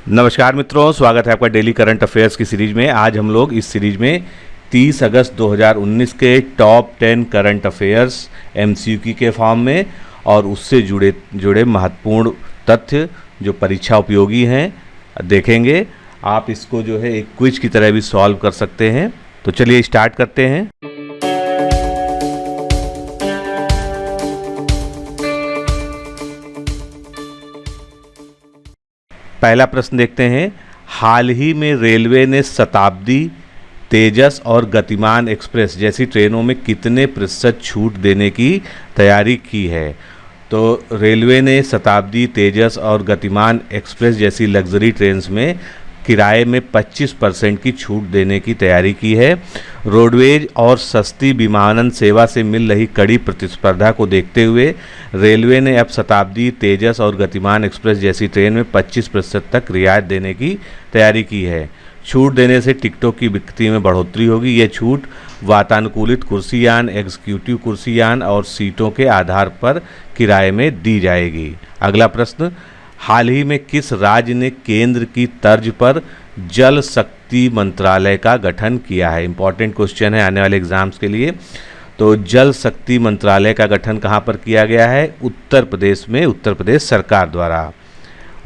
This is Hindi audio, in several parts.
नमस्कार मित्रों, स्वागत है आपका डेली करंट अफेयर्स की सीरीज में। आज हम लोग इस सीरीज में 30 अगस्त 2019 के टॉप 10 करंट अफेयर्स एमसीक्यू के फॉर्म में और उससे जुड़े महत्वपूर्ण तथ्य जो परीक्षा उपयोगी हैं देखेंगे। आप इसको जो है एक क्विज की तरह भी सॉल्व कर सकते हैं। तो चलिए स्टार्ट करते हैं। पहला प्रश्न देखते हैं। हाल ही में रेलवे ने शताब्दी, तेजस और गतिमान एक्सप्रेस जैसी ट्रेनों में कितने प्रतिशत छूट देने की तैयारी की है? तो रेलवे ने शताब्दी, तेजस और गतिमान एक्सप्रेस जैसी लग्जरी ट्रेन्स में किराए में 25% की छूट देने की तैयारी की है। रोडवेज और सस्ती विमानन सेवा से मिल रही कड़ी प्रतिस्पर्धा को देखते हुए रेलवे ने अब शताब्दी, तेजस और गतिमान एक्सप्रेस जैसी ट्रेन में 25% तक रियायत देने की तैयारी की है। छूट देने से टिकटों की बिक्री में बढ़ोतरी होगी। ये छूट वातानुकूलित कुर्सीयान, एग्जीक्यूटिव कुर्सीयान और सीटों के आधार पर किराए में दी जाएगी। अगला प्रश्न। हाल ही में किस राज्य ने केंद्र की तर्ज पर जल शक्ति मंत्रालय का गठन किया है? इंपॉर्टेंट क्वेश्चन है आने वाले एग्जाम्स के लिए। तो जल शक्ति मंत्रालय का गठन कहाँ पर किया गया है? उत्तर प्रदेश में, उत्तर प्रदेश सरकार द्वारा।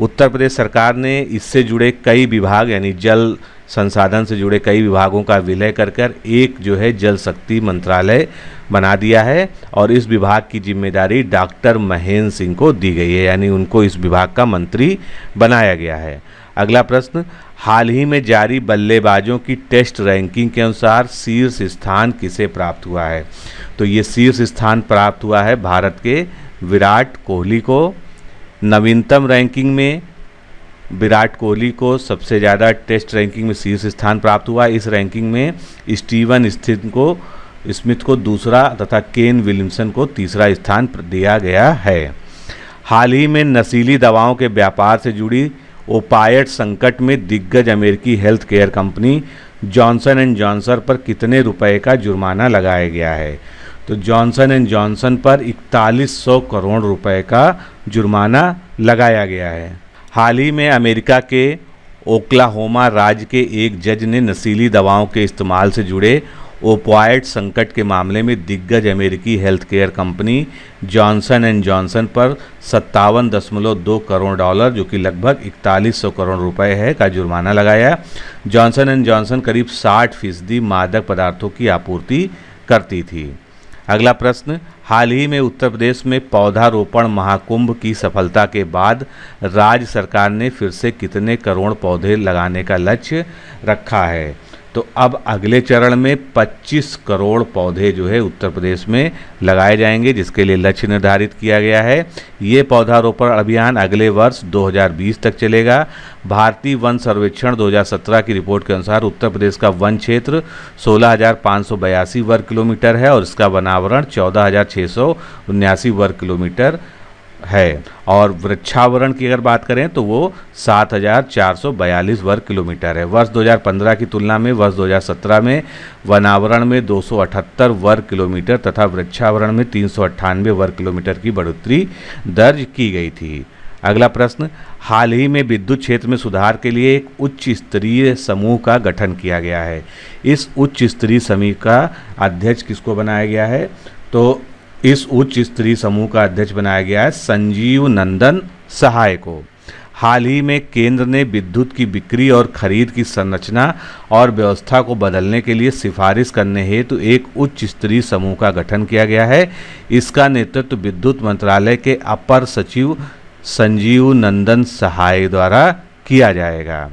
उत्तर प्रदेश सरकार ने इससे जुड़े कई विभाग यानी जल संसाधन से जुड़े कई विभागों का विलय कर एक जो है जल शक्ति मंत्रालय बना दिया है और इस विभाग की जिम्मेदारी डॉक्टर महेंद्र सिंह को दी गई है, यानी उनको इस विभाग का मंत्री बनाया गया है। अगला प्रश्न। हाल ही में जारी बल्लेबाजों की टेस्ट रैंकिंग के अनुसार शीर्ष स्थान किसे प्राप्त हुआ है? तो ये शीर्ष स्थान प्राप्त हुआ है भारत के विराट कोहली को। नवीनतम रैंकिंग में विराट कोहली को सबसे ज़्यादा टेस्ट रैंकिंग में शीर्ष स्थान प्राप्त हुआ। इस रैंकिंग में स्टीवन स्मिथ को दूसरा तथा केन विलियमसन को तीसरा स्थान दिया गया है। हाल ही में नशीली दवाओं के व्यापार से जुड़ी ओपायड संकट में दिग्गज अमेरिकी health care company Johnson and Johnson पर कितने रुपए का जुर्माना लगाया गया है? तो जॉनसन एंड जॉनसन पर 4100 करोड़ रुपए का जुर्माना लगाया गया है। हाल ही में अमेरिका के ओक्लाहोमा राज्य के एक जज ने नशीली दवाओं के इस्तेमाल से जुड़े ओपायड संकट के मामले में दिग्गज अमेरिकी health care company Johnson and Johnson पर 57.2 करोड़ डॉलर जो कि लगभग 4100 करोड़ रुपए है का जुर्माना लगाया। जॉनसन एंड जॉनसन करीब 60% मादक पदार्थों की आपूर्ति करती थी। अगला प्रश्न। हाल ही में उत्तर प्रदेश में पौधारोपण महाकुंभ की सफलता के बाद राज्य सरकार ने फिर से कितने करोड़ पौधे लगाने का लक्ष्य रखा है? तो अब अगले चरण में 25 करोड़ पौधे जो है उत्तर प्रदेश में लगाए जाएंगे, जिसके लिए लक्ष्य निर्धारित किया गया है। ये पौधारोपण अभियान अगले वर्ष 2020 तक चलेगा। भारतीय वन सर्वेक्षण 2017 की रिपोर्ट के अनुसार उत्तर प्रदेश का वन क्षेत्र 16,582 वर्ग किलोमीटर है और इसका वनावरण 14,679 वर्ग किलोमीटर है और वृक्षावरण की अगर बात करें तो वो 7,442 वर्ग किलोमीटर है। वर्ष 2015 की तुलना में वर्ष 2017 में वनावरण में 278 वर्ग किलोमीटर तथा वृक्षावरण में 398 वर्ग किलोमीटर की बढ़ोतरी दर्ज की गई थी। अगला प्रश्न। हाल ही में विद्युत क्षेत्र में सुधार के लिए एक उच्च स्तरीय समूह का गठन किया गया है। इस उच्च स्तरीय समूह का अध्यक्ष किसको बनाया गया है? तो इस उच्च स्तरीय समूह का अध्यक्ष बनाया गया है संजीव नंदन सहाय को। हाल ही में केंद्र ने विद्युत की बिक्री और खरीद की संरचना और व्यवस्था को बदलने के लिए सिफारिश करने हेतु एक उच्च स्तरीय समूह का गठन किया गया है। इसका नेतृत्व विद्युत मंत्रालय के अपर सचिव संजीव नंदन सहाय द्वारा किया जाएगा।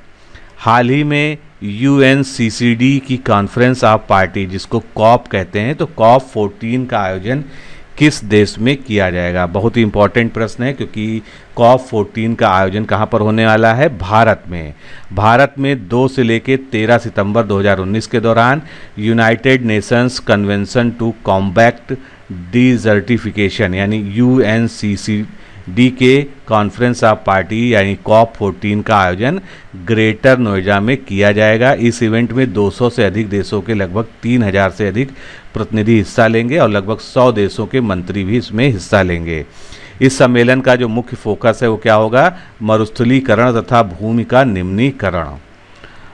हाल ही में UNCCD की कॉन्फ्रेंस ऑफ पार्टी जिसको कॉप कहते हैं, तो COP 14 का आयोजन किस देश में किया जाएगा? बहुत ही इंपॉर्टेंट प्रश्न है क्योंकि COP 14 का आयोजन कहाँ पर होने वाला है? भारत में। भारत में 2 से लेकर 13 सितंबर 2019 के दौरान United Nations Convention to combat desertification यानी UNCCD के कॉन्फ्रेंस ऑफ पार्टी यानी COP 14 का आयोजन ग्रेटर नोएडा में किया जाएगा। इस इवेंट में 200 से अधिक देशों के लगभग 3000 से अधिक प्रतिनिधि हिस्सा लेंगे और लगभग 100 देशों के मंत्री भी इसमें हिस्सा लेंगे। इस सम्मेलन का जो मुख्य फोकस है वो क्या होगा? मरुस्थलीकरण तथा भूमि का निम्नीकरण।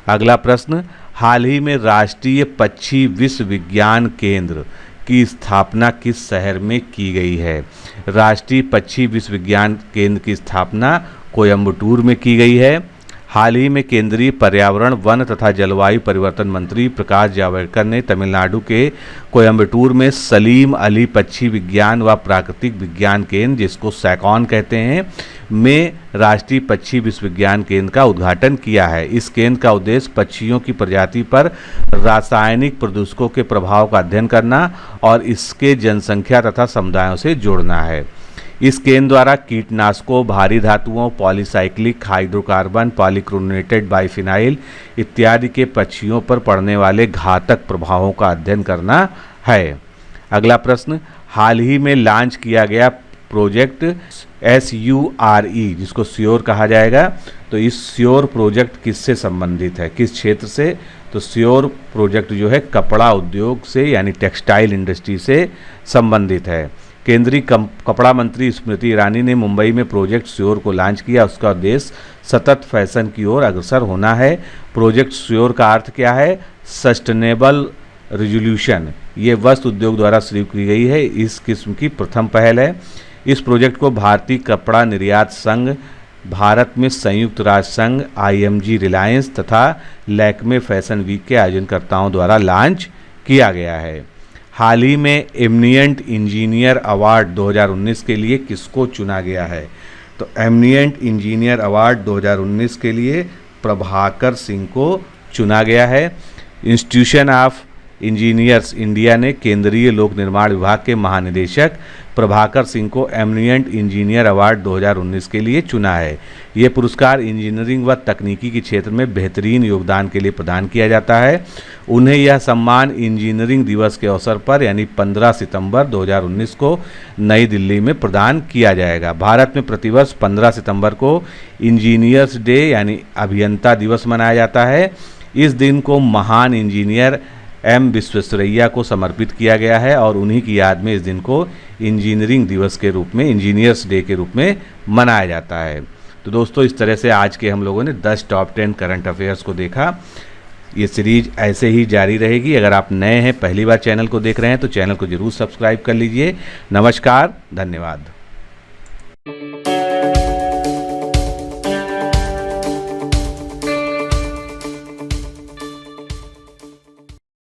अगला प्रश्न, हाल ही में राष्ट्रीय पक्षी विश्वविज्ञान केंद्र की स्थापना किस शहर में की गई है? राष्ट्रीय पक्षी विश्वविज्ञान केंद्र की स्थापना कोयम्बटूर में की गई है। हाल ही में केंद्रीय पर्यावरण, वन तथा जलवायु परिवर्तन मंत्री प्रकाश जावड़ेकर ने तमिलनाडु के कोयम्बटूर में सलीम अली पक्षी विज्ञान व प्राकृतिक विज्ञान केंद्र, जिसको सैकॉन कहते हैं, में राष्ट्रीय पक्षी विश्वविज्ञान केंद्र का उद्घाटन किया है। इस केंद्र का उद्देश्य पक्षियों की प्रजाति पर रासायनिक प्रदूषकों के प्रभाव का अध्ययन करना और इसके जनसंख्या तथा समुदायों से जोड़ना है। इस केंद्र द्वारा कीटनाशकों, भारी धातुओं, पॉलीसाइक्लिक हाइड्रोकार्बन, पॉलीक्लोरिनेटेड बाइफिनाइल इत्यादि के पक्षियों पर पड़ने वाले घातक प्रभावों का अध्ययन करना है। अगला प्रश्न, हाल ही में लॉन्च किया गया प्रोजेक्ट SURE, जिसको श्योर कहा जाएगा, तो इस श्योर प्रोजेक्ट किससे संबंधित है, किस क्षेत्र से? तो श्योर प्रोजेक्ट जो है कपड़ा उद्योग से यानी टेक्सटाइल इंडस्ट्री से संबंधित है। केंद्रीय कपड़ा मंत्री स्मृति ईरानी ने मुंबई में प्रोजेक्ट श्योर को लॉन्च किया। उसका उद्देश्य सतत फैशन की ओर अग्रसर होना है। प्रोजेक्ट श्योर का अर्थ क्या है? Sustainable resolution. ये वस्त्र उद्योग द्वारा शुरू की गई है, इस किस्म की प्रथम पहल है। इस प्रोजेक्ट को भारतीय कपड़ा निर्यात संघ, भारत में संयुक्त राष्ट्र संघ, IMG रिलायंस तथा लैक्मे फैशन वीक के आयोजनकर्ताओं द्वारा लॉन्च किया गया है। हाल ही में एमिनेंट इंजीनियर अवार्ड 2019 के लिए किसको चुना गया है? तो एमिनेंट इंजीनियर अवार्ड 2019 के लिए प्रभाकर सिंह को चुना गया है। इंस्टीट्यूशन ऑफ इंजीनियर्स इंडिया ने केंद्रीय लोक निर्माण विभाग के महानिदेशक प्रभाकर सिंह को एमिनेंट इंजीनियर अवार्ड 2019 के लिए चुना है। ये पुरस्कार इंजीनियरिंग व तकनीकी के क्षेत्र में बेहतरीन योगदान के लिए प्रदान किया जाता है। उन्हें यह सम्मान इंजीनियरिंग दिवस के अवसर पर यानी 15 सितंबर 2019 को नई दिल्ली में प्रदान किया जाएगा। भारत में प्रतिवर्ष 15 सितंबर को इंजीनियर्स डे यानी अभियंता दिवस मनाया जाता है। इस दिन को महान इंजीनियर M विश्वेश्वरैया को समर्पित किया गया है और उन्हीं की याद में इस दिन को इंजीनियरिंग दिवस के रूप में, इंजीनियर्स डे के रूप में मनाया जाता है। तो दोस्तों, इस तरह से आज के हम लोगों ने 10 टॉप 10 करंट अफेयर्स को देखा। ये सीरीज ऐसे ही जारी रहेगी। अगर आप नए हैं, पहली बार चैनल को देख रहे हैं, तो चैनल को जरूर सब्सक्राइब कर लीजिए। नमस्कार, धन्यवाद।